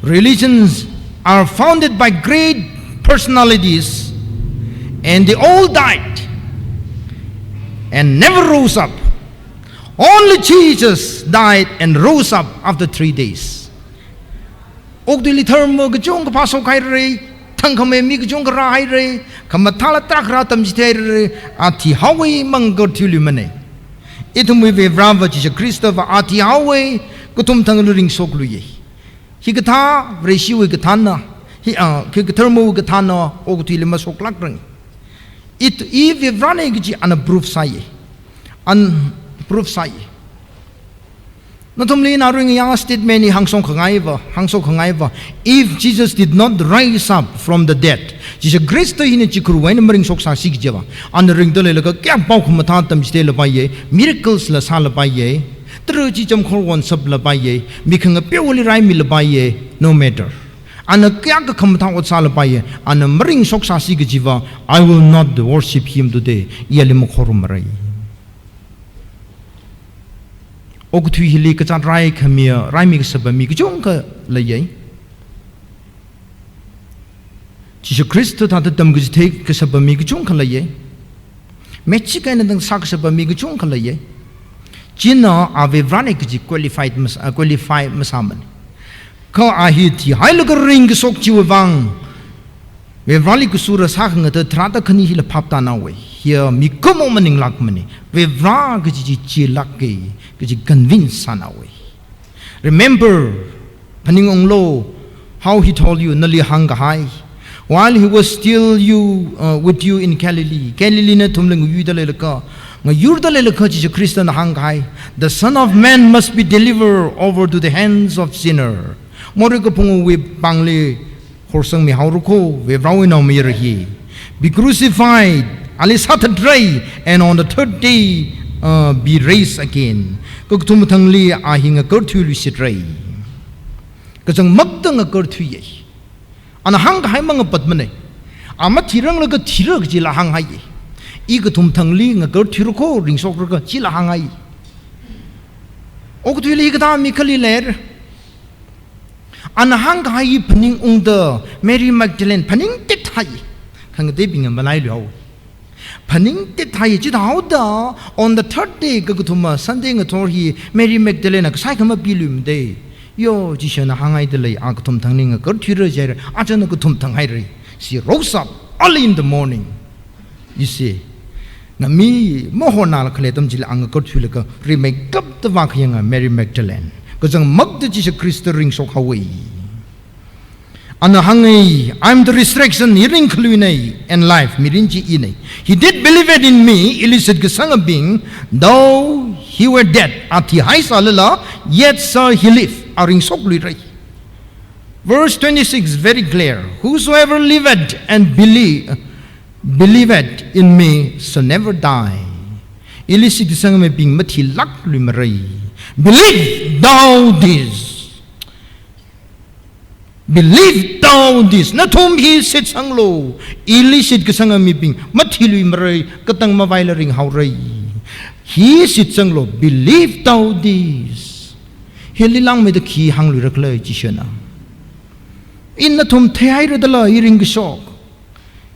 religions are founded by great personalities and they all died and never rose up only Jesus died and rose up after 3 days Ogdili thermo gajong pasok hai re thangkhame mi gajong ra hai re khamathala takra tamjite re ati hawe mango thuli mane itum we vrava ji Christopher ati hawe kutum thanglu ring soklu ye hi gatha vreshi we gathana hi ke thermo gathana ogdili masok lakrang it e vrane gi an proof sai Not only in our young statement, if Jesus did not rise up from the dead, Jesus Christ in a chikru when bring soksa six java, and the ring the lega cap matatam stay labaye, miracles la salabaye, the rujicham korwan sub labaye, making a purely rhyme labaye, no matter. And a kaka kamata what salabaye, and a bring soksa six jiva, I will not worship him today, Yelimukorumaray. Ogtui hili ka chat rai khamia rai mi saba mi kjong ka layai Jesus Christ ta tam gj the ka saba mi kjong ka layai mechi ka na dang sak saba mi kjong ka layai jina ave vrane gj qualified masaman ka ahiti hail ka ring sok chi wang we vrali ku sura sak ngata trata khani hila phapta na we here mi komo maning lak mani we vra gj chi lak ke convince away. Remember, Paning Lo, how he told you, Nali Hangahai, while he was still with you in Galilee. Galilee na tumling Yudaleka, Yurdaleka is a Christian Hangai. The Son of Man must be delivered over to the hands of sinner. Morikapungu we Bangli, Horsang mi Hauruko, we Rawino Mirahi. Be crucified, Alisata Dray, and on the third day be raised again. Tum Tangli ahing a curtu lucitray. Kazang Magdang a curtu ye. And a hang haimang a patmane. A matirang like a tiruk jilla hangai. Egatum Tangli a curturuko ring soka jilla hangai. Oktuligata Mikali lair. And a hang hai panning under Mary Magdalene panning titai. Hang they being a Malayo. Paning te thai chit hauda on the third day gagutuma Sunday ngatori Mary Magdalene saikama bilum day yo jishana hangai delay akatum tangning a kurtura jar achana kutum tanghai she rose up early in the morning. You see na me mohonal khaletam jil anga kurtulaka remake up the wakyanga Mary Magdalene kazang magda jisha Christ ring sok hawaii. I'm the resurrection, hearing Kalunai and life, Mirinji Ine. He did believe it in me, illicit Gesanga being, though he were dead, Ati Haisalala, yet so he live. Aring Sokli. Verse 26, very clear. Whosoever liveth and believeth in me shall never die. Illicit Gesanga being Mati Laklumarai. Believe thou this. Believe thou this. Not whom he said sang low. Illicit kasanga miping. Mathilu maray. Katang mavaila ring hauray. He said sang low. Believe thou this. Hililang med ki hang lurakla jishana. In the tom tehay radala iring shock.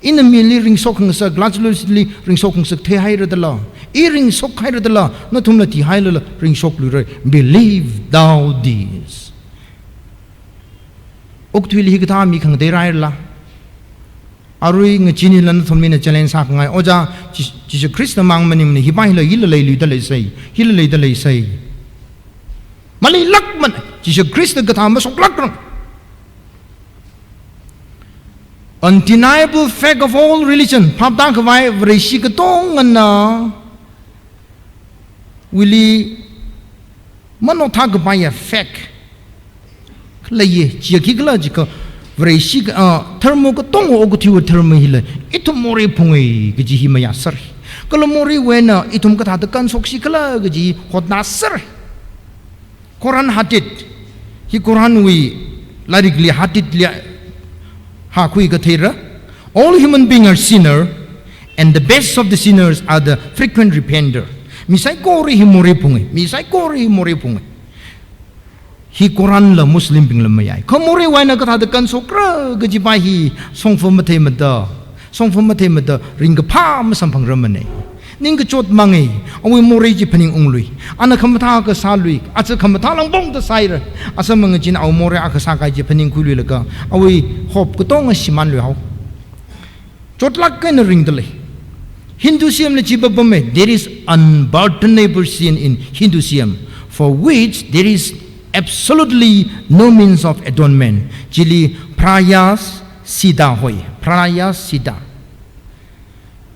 In the milli ring soking sa gladsly ring soking sa tehay radala. Earing sok hay radala. Not whom la tihay ring shock luray. Believe thou this. Oktwili higata mi kang deraila. Arui ngachini lan thomina challenge sak ngai oja Jesus Christ mang manim ni hibai la hilai lu dalai sai hilai dalai sai mali lakman Jesus Christ gata ma sok lakrang. Undeniable fact of all religion papdang kwai vreshi katong na willi manotha kwai fact laye jiakigla jika vreshi thermo ko tong ogutiu thermo hile itum mori pungi gji himaya sar kala mori wena itum ka thad kan soksi kala gji hodna sar Quran hadith hi Quran wi larigli hadith li ha kui ka thera all human beings are sinner and the best of the sinners are the frequent repenter misai kori himori pungi He Quran la Muslim bing la mayai. Kamore waina kata de kan sokra gajibai hi songfo mate mada ring pa masampang ramane. Ning chot mangi awi more ji paning unglui. Ana kamata ka salui asa kamata lang bong da saira. Asa mga jin aw more aka saka ji paning kului laga. Awi hop ko tong siman lu haw. Chot lak kan ring dale. Hinduism le jibabame there is unpardonable sin in Hinduism for which there is absolutely no means of atonement. Jili prayas sida hoy. Prayas sida.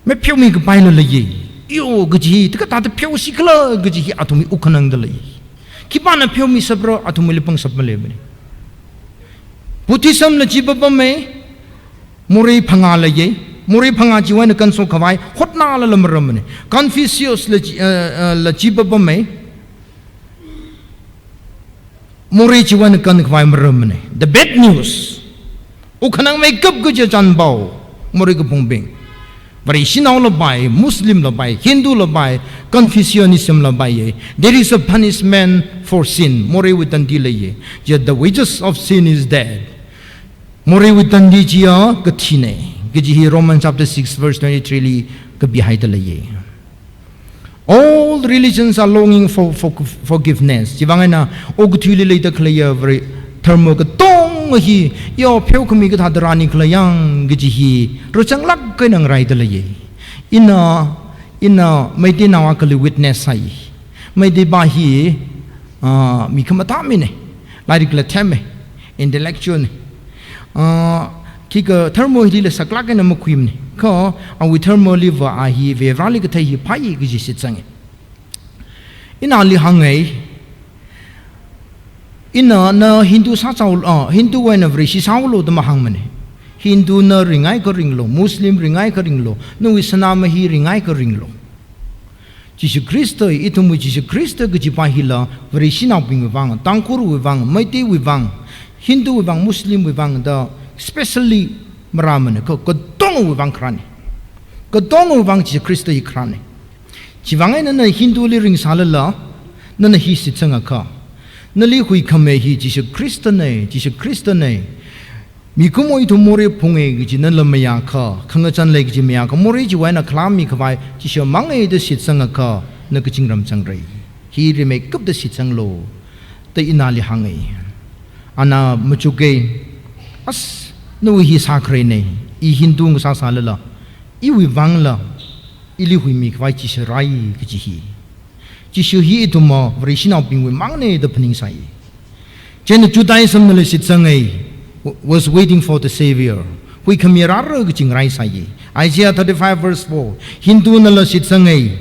Me pyo mi gbai la ye. Yo gaji tika ta pyo sikla gaji atumi ukanang da le. Kipana pyo mi sabro atumulipang sabmalebani. Buddhism la jibabame muri pangalaye, muri pangajiwa na kanso kawai, hotna la lamaramane. Confucius la jibabame muri jiwa na kan kawai maramane. The bad news. Ukanang may kap guja janbao muri kapungbing. Vari Sinaw labay, Muslim labay, Hindu labay, Confucianism labay. There is a punishment for sin. More witan dilay. Yet the wages of sin is death. More witan dijia gatine. Gaji Romans chapter 6 verse 23 kabihay dalay. All religions are longing for forgiveness. Jibangay na ogutuli lay da klaya vari termo katong hi yo pyo kami ka hadarani klayang gaji rochang lak kay nang ray dalay. Ina may di nawa kali witness ay may di bahi mi kamatami ne lari kala teme intellectual ne kika termo hi le saklak na makwim ne ko awi termo liva ahi ve rali ka tayi pai gaji sitsang ina li hangay ina na Hindu sa Hindu way na vresi saulo da mahang mane Hindu na ringay ka ringlo Muslim ringay ka ringlo no isanama hi ringay ka ringlo Jisu Kristo ito mo Jisu Kristo gajipahila vresi na pingwang tangkuru wang maiti wang Hindu wang Muslim wang da especially maramane ko dong wang krani ko dong wang Jisu Kristo hi krani jiwangay na Hindu li ring salala na hi sitsanga ka Nali hui kame hi Jisu Kristo ne Mikumo ito more punge giji nalamaya ka Kangachan le giji maya ka More jiwa na klami kawai Jisu mangay da sitsanga ka Nagaching ramchang ray Hi rime kup da sitsang lo Ta inali hangay Ana machuke As Nawi hi sakray ne I Hindu ng sasalala Iwi vangla Ili hui mi kawai Jisu ray giji hi Jisu hi ito mo, varishinaw pingwe mangne the peningsay. Jen Judaism na sitsangay was waiting for the Savior. Hui kamirara gaching rai say. Isaiah 35 verse 4. Hindu na sitsangay.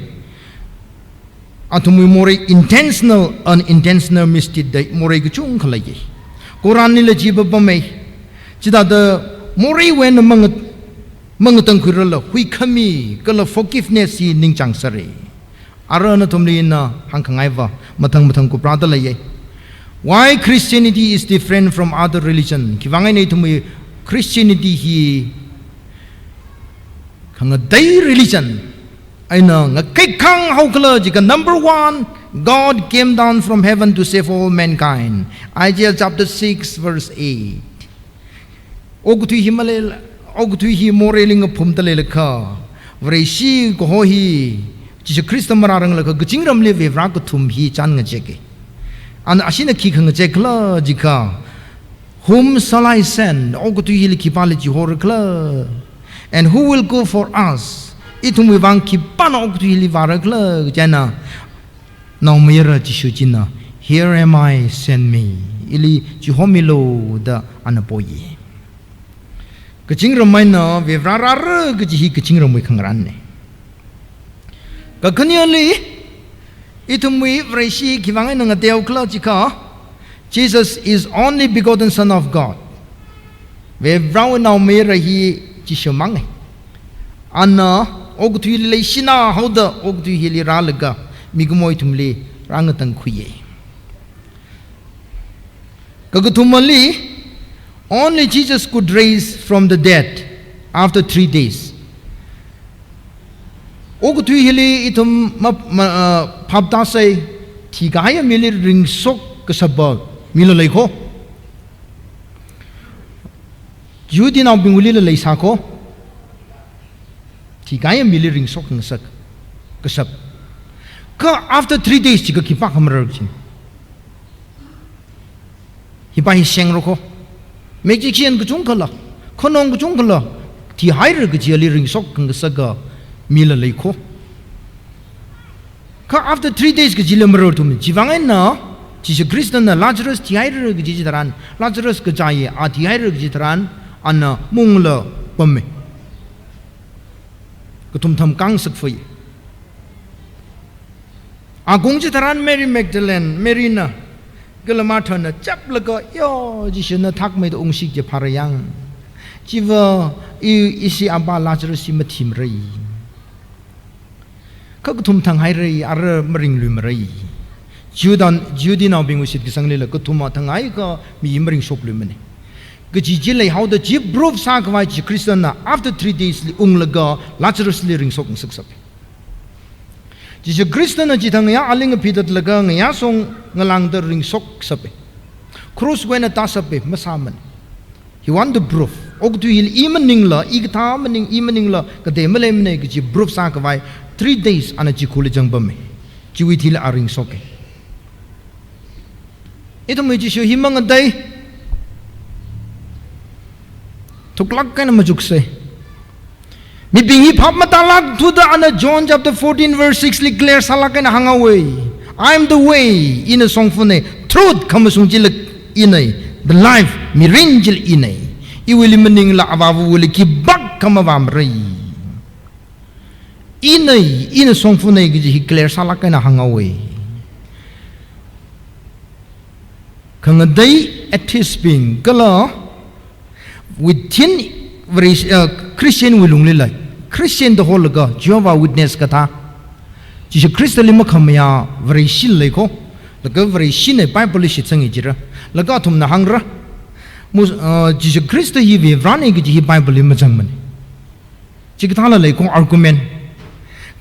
Atumoy more intentional, unintentional misted day more gachung kalay. Quran nila jibabamay. Jida the more when mga tangkurala hui kami kala forgiveness si ningchang sari. Arana tumli na hangkangaiva matang ko prada laye. Why Christianity is different from other religion? Kivangay na itumi Christianity hi kang day religion ay na ngakikang haukala jika number 1 God came down from heaven to save all mankind. Isaiah chapter 6 verse 8. Ogutui himalel ogutui hi moreling pumtalele ka. Vreshi kohi Jisu Kristo mararang la ka gajingram le vevra ko thum hi chan nga jeke an asina ki khang jekla jika whom shall I send ogutu hili ki pale ji horkla and who will go for us itum wang ki pana ogutu hili varakla jana no mira Jisu jina here am I send me ili jihomilo da anapoyi gajingram mai na vevra rar gaji gajingram mai khangran ne Kakanyali itumwi vreshi kivangay nga teokla jika Jesus is only begotten Son of God. Ve vrao na mera hi Jisu mangay. Ana ogtu hili shina hoda ogtu hili ralaga migumo itumli rangatang kuye. Kagatumali only Jesus could raise from the dead after 3 days. Ogtu hili itum pabda say tigaya mili ring sok kasabag milo lay ko Judi na binguli lay sa ko tigaya mili ring sok ng sak kasab ka after 3 days chiga kipa kamarag hipa hisyang ro ko meji kian gujung kala konong gujung kala ti hair gujali ring sok ng saga mila lay ko ka after 3 days ka jila maror tumi jivangay na Jisu Kristo na Lazarus tiyaira ka jijitaran Lazarus ka jaye a tiyaira ka jijitaran ana mungla pamme katumtham kang sakfay a gong jitaran Mary Magdalene Mary na ก็ละมาเถอะนะจับแล้วก็ย่อจิชนะทักไม่ตัวองค์สิจะพารายังจีว่าอีสิอาบาลาจรสิมาทิมรีเขาก็ทุ่มทางให้รีอาร์มริงลุมรีจูดีนเอาบิงวิสิตกิสังเลละก็ทุ่มมาทางให้ก็มีมริงชกลุมนี่ก็จีจิเลยเขาเดจีบรูฟสากไว้จีคริสเตียนนะ after 3 days ลิองละก็ลาจรสลิริงชกสักสับจีคริสเตียนนะจีทางเนี้ยอาลิงพิดัดละก็เนี้ยส่งงลังเดริงชกสับครูสเวนตาสับมาสามัน he want the proof อกตุยิลอีมันนิงละอีกท่ามันนิงอีมันนิงละก็เดมเลมเนี่ยก็จีบรูฟสากไว้3 days อันนั้นจีคุลิจังบัมจีวิธีละอาริงชกitu mesti sih himang adaiทุกลักกันมาจุกเสมีบิงฮิพับมาตาลักทุดาอันนั้น John chapter 14 verse 6 declare salahกันhang away I am the way in a song for ne truth คำสุ่งจิลอินัย the life มีเรนจิลอินัยอีวิลิมันนิงละอาวาวุลิกิบักคำวามรีอินัย in a song for ne ก็จะ declare salahกันhang away ขังได้ atheist being ก็ละwithin Christian วิลุงเลย Christian ตัวหลักก็ Jehovah Witness ก็ท่าจี่คริสต์ลิมขมยา very ชินเลยก็แล้วก็ very ชินใน Bible ชิดสังเกตระแล้วก็ทุ่มนาหังระมุจี่คริสต์ฮีวิร้านเองก็จี Bible ลิมจังมันจีก็ท่าละเลยก็ argument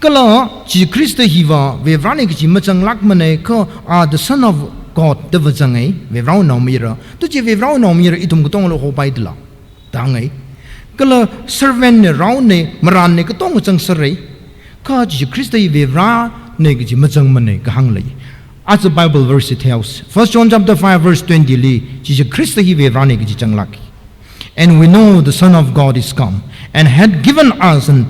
ก็ละจี่คริสต์ฮีว่าวิร้านเองก็จีมาจังลักมันเองก็the son of God เดวจังไงวิร้านน้องมีระตัวจีวิร้านน้องมีระอีทุ่มก็ต้องเราเข้าไปดีละดังไงก็เลย servant เนี่ยเราเนี่ยมารันเนี่ยก็ต้องจังสระก็จีคริสต์ที่เวลาเนี่ยก็จีมาจังมันเนี่ยก็หังเลย as the Bible verse tells 1 John chapter 5 verse 20 เลยจีคริสต์ที่เวลาเนี่ยก็จีจังลัก and we know the Son of God is come and had given us an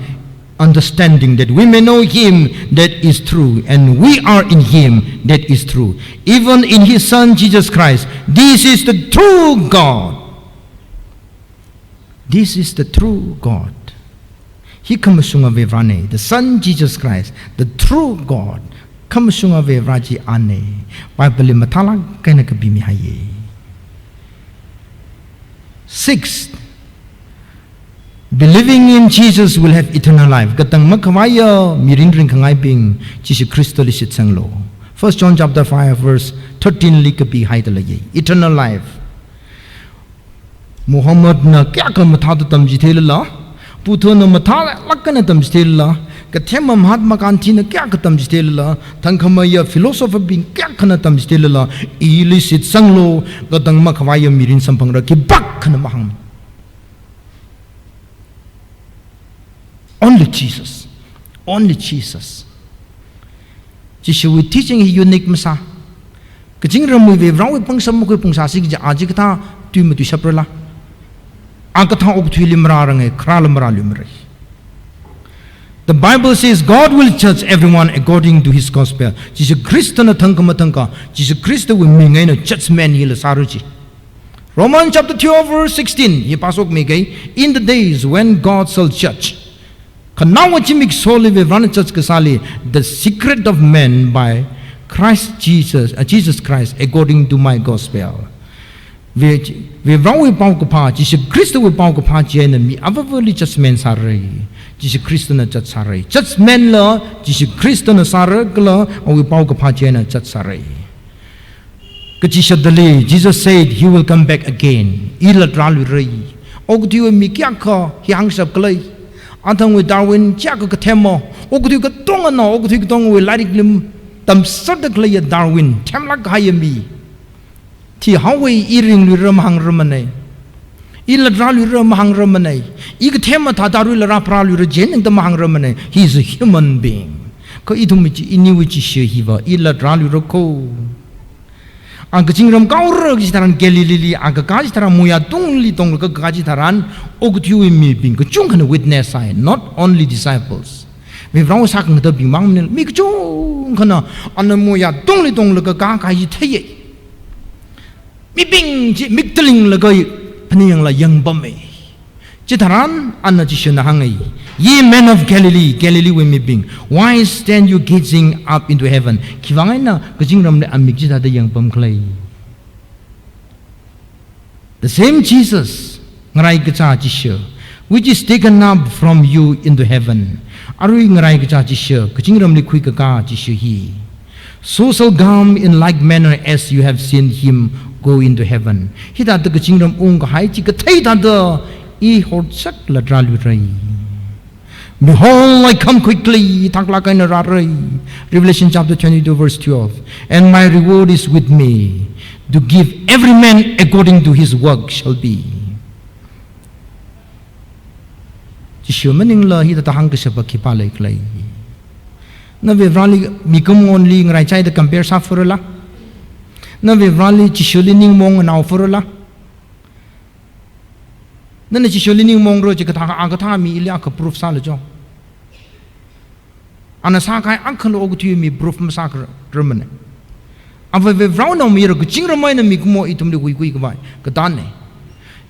understanding that we may know Him that is true and we are in Him that is true even in His Son Jesus Christ this is the true God This is the true God. He comes from Avrane, the Son Jesus Christ, the true God. Comes from Avraji Ane. Bible matala kena kabimi haye. Sixth, believing in Jesus will have eternal life. Katang makawaya mirindring kangai bing Jesus Christo lisit sanglo. 1 John chapter 5 verse 13 likabi haidalaye. Eternal life. Muhammad na kya kan matha to tam jithe la putho na matha lakkan tam jithe la kathema Mahatma Gandhi na kya ka tam jithe la thangkhama ya philosopher bin kya khana tam jithe la illicit sanglo gadang makhwaya mirin sampang ra ki bak khana mahang only Jesus Jesus we teaching he unique masa kajing ramu ve rawi pangsam ko pungsa sig ja aji kata tu matu saprala The Bible says God will judge everyone according to His gospel. Jesus Christ na thangka Jesus Christ will mingay na judgment hila saruji. Romans chapter 12 verse 16 ye pasok migay in the days when God shall judge. Kanawa chimik soli ve ran judge kasali the secret of men by Jesus Christ according to my gospel. We wrong we pau ko pa Jesus Christ we pau ko pa jen mi avavali judgment sarai Jesus Christ na judge sarai judgment la Jesus Christ na sarai la we pau ko pa jen na judge sarai kajishadali Jesus said he will come back again ila tralu rai ogdiu mi kya kha hyang sap klai antang we Darwin kya ka themo ogdiu ka tonga no ogdiu ka tong we larik lim tam sad klai Darwin thamlak hayamiที่เฮาเวอีริงลุรมหังรมนัยอีลดราลุรมหังรมนัยอีกเทมมาทาดารุลราพราลุรเจนตมหังรมนัย he is a human being ก็อีทุมิจิอินิวิจิเชฮีวาอีลดราลุรโคอังกจิงรมก้าวรกิจทารันเกลิลีอังกกาจิทารันมุยาตุงลีตงลกกาจิทารันอกทิวมีบิงก็จุงคัน witness ไซ not only disciples มีเราสักเงตบิงมังเนี่ยมีก็จุงคันอันมุยาตุงลีตงลกกาจิเทยมีบิงจิมิกตลิงละก็พนียังละยังบ่เมจิทารันอันนั้นจิชนะหังไง ye men of Galilee we mi bing why stand you gazing up into heaven คิดว่าไงนะก็จริงรำเนี่ยอันมิกจิตาได้ยังบ่มใคร The same Jesus, ngarai kacha jisha, which is taken up from you into heaven. Arui ngarai kacha jisha, kachingram likhui kaka jisha hi. So shall come in like manner as you have seen him go into heaven. Hita the kachingram ung hai chi kathai ta the I hot sak la dralurai. Behold, I come quickly. Revelation chapter 22 verse 12. And my reward is with me, to give every man according to his work shall be. Chishumaning la hita tahang kasapa kipalay klay. Na vivrali mikum only ngrai chai the compare sa furula. Na vivrali chishulining mong na furula. Na chishulining mong ro chikatha agatha mi ilya ka proof sa lejo. Ana sa kai ankhan ogutu mi proof masakra remane. The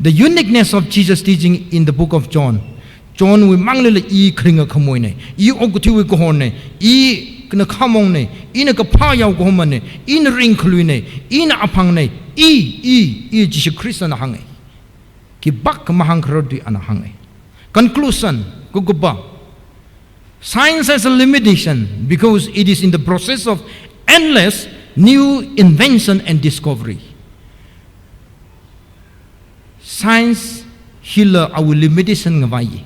uniqueness of Jesus' teaching in the book of John. John we mangle e kringa kamoine, e ogutu kohone, e knakamone, in a kapaya gomane, in ring clune, in apangne, e Jesus Christ and hange. Kibak mahankrodi and hange. Conclusion, Guguba. Science has a limitation because it is in the process of endless new invention and discovery. Science hila our limitation ngavai.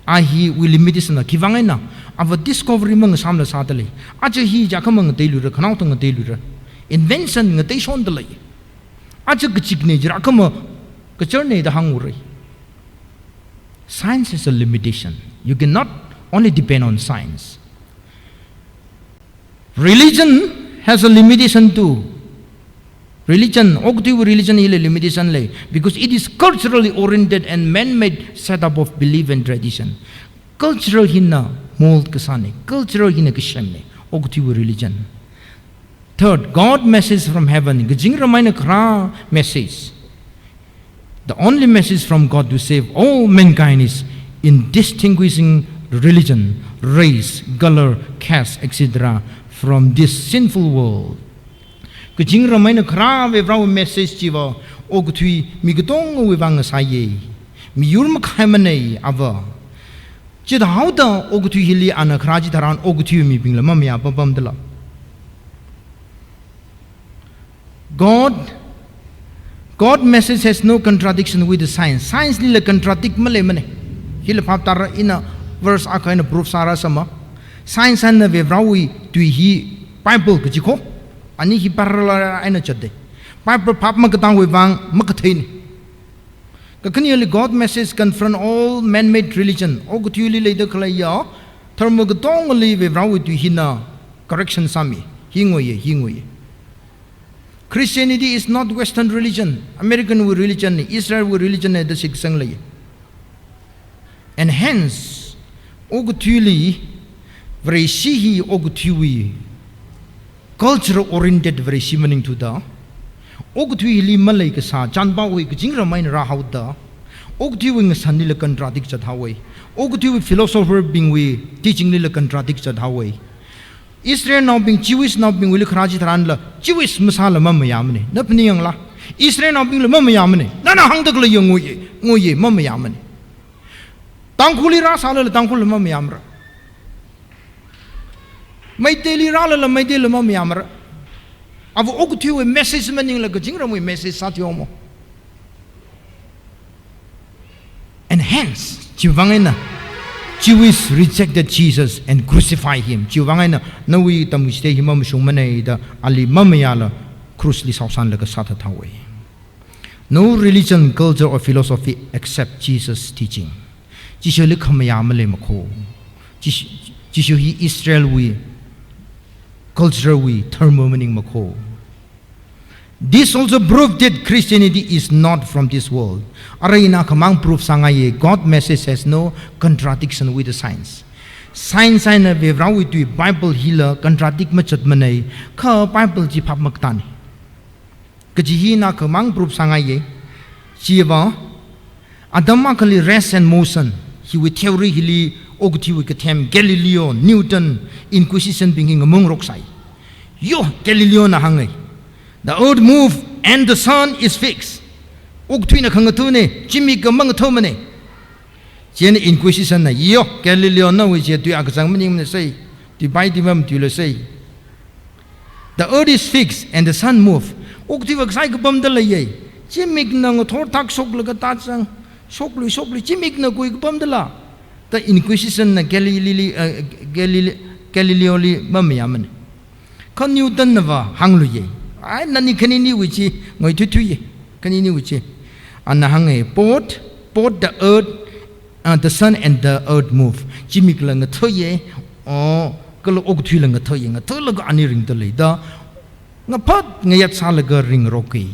Ahi we limitation kivangay na. Our discovery mga samla satali. Aja hi jaka mga tailura kanao tong tailura. Invention nga tay sondalay. Aja kachikne jira kama kacherne da hanguray. Science is a limitation. You cannot only depend on science. Religion has a limitation too. Religion, religion is a limitation because it is culturally oriented and man-made setup of belief and tradition. Cultural hinna mold kasane, cultural hinna kashamne, religion. Third, God message from heaven. Gajing ramay na kra message. The only message from God to save all mankind is in distinguishing religion, race, color, caste, etc. from this sinful world. Kajing ramay na kra we vrao message jiwa ogutui migatong we vang saye miyur makhaimane ava jida hauda ogutui hili ana kraji taran ogutui mi bingla mamya babam dala. God message has no contradiction with the science. Science lila contradict male mane hila paptara ina verse akaina proof sara sama. Science and we vrao tui hi Bible kajiko ani hi parala aina chade Bible pap makatang we vang makathain kakani God message confront all man-made religion ogutuli leida khlaya thermogatong li we vrao tu hina correction sami hingoye. Christianity is not Western religion, American religion, Israel religion the sik sang lay. And hence ogutuli very sihi ogutui cultural oriented very similar to the ogutui li malay ka sa janba we jing ramay ra hauda ogutui ng sanila contradict sa haway ogutui philosopher being we teaching nila contradict sa haway Israel now being Jewish now being wili kharaji tharan la Jewish masala mamayamne na pniyang la Israel now being la mamayamne na hangdak la yung ngoye mamayamne tangkuli ra sala la tangkul mamayamra may daily rala la may daily mamayamra avo ogutui we message maning la gajing ram we message sa tiomo and hence jiwangena Jews rejected Jesus and crucified him. Jiwangena nawi tamuste himam shumane da ali mamayala crucify sausan la ka satha thawe. No religion, culture or philosophy except Jesus' teaching. Jishu likhamayamale makho. Jishu hi Israel we culture we thermo meaning makho. This also proved that Christianity is not from this world. Arayina kamang proof sangaye God message has no contradiction with the science. Science ay na bevraw ito Bible hila contradict machat manay ka Bible ji pap magtani. Kajihina kamang proof sangaye jiwa adama kali rest and motion he with theory hili ogti we katem Galileo Newton inquisition binging among roksai. Yo Galileo na hangay. The earth moves and the sun is fixed. 옥 트위나 강가토네 지미가 망토마네 제네 인퀴시션 나 이요 갈릴레오 나 위제 뒤 악상문님 say 디바이디밤 뒤를 say the earth is fixed and the sun move 옥 트위가 사이 그 범들라예 지미가 나 토탁 속르가 따장 속르 지미가 고이 그 범들라 the inquisition 나 갈릴레오리 맘야만 컨 뉴턴 나와 항루예 아 나니 카니니 위치 ngồi tweet kanini wichi anahang both the earth the sun and the earth move jimik lang thoye kalo ok thui lang thoye nga thol ga ani ring tole da nga phat nga yat sal ga ring roki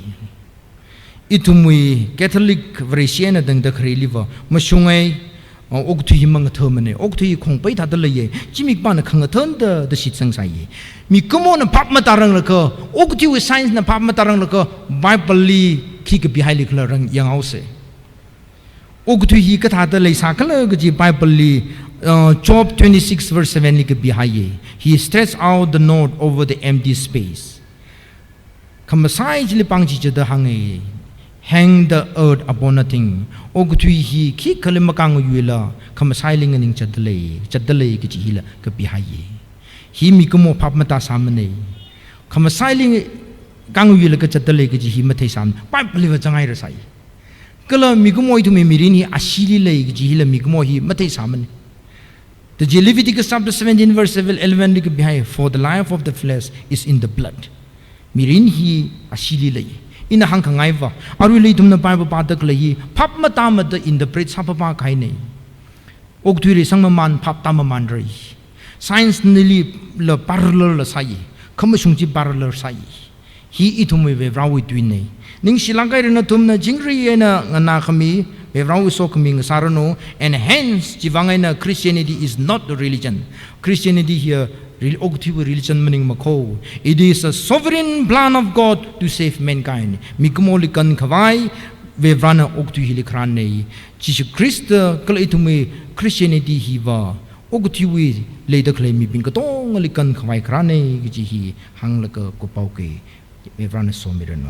itumui catholic version dang da khri liwa masungai ok thui mang thomane ok thui khongpai tha dal ye jimik pa na khang thon da sit sang sai mi komo na pap ma tarang la ko ok thui science na pap ma tarang la ko bible li khi ke bi haili kla rang yang ause ok thui hi ka tha da lai sa kala ga ji bible li Job 26 verse 7 li ke bi haye he stretched out the node over the empty space kamasai ji li pang ji da hangai hang the earth upon nothing og thui hi khi khalma kang yuela kham sailing ning chadle ki chi hila ka bi haye hi mi komo phap mata samne kham sailing kang yuela ka chadle ki chi hi ma thai sam pa pli wa changai ra sai kala mi komo i thu mi mirin hi asili le ki chi hila mi komo hi ma thai samne the Leviticus chapter 17 verse 11 li ka bi haye for the life of the flesh is in the blood mirin hi asili le in a hankangaiva are we tum na bible padak lai phap mata ma the interpret sapapa khai nei ok thuri sangma man phap ta ma man rai science nili la parallel la sai kham sungji parallel sai hi ithumwe ve rawi twin nei ning silangai rena tum na jingri na ngana khami ve rawi so khami sarano and hence jiwangai na Christianity is not the religion Christianity here religion meaning mako it is a sovereign plan of God to save mankind mikmoli kan khawai ve vrana oktu hili khran nei Jesus Christ kal itume Christianity hi wa oktu wi leida khle mi ping ka tong ali kan khawai khran nei ji hi hang la ka ko pau ke ve vrana so miran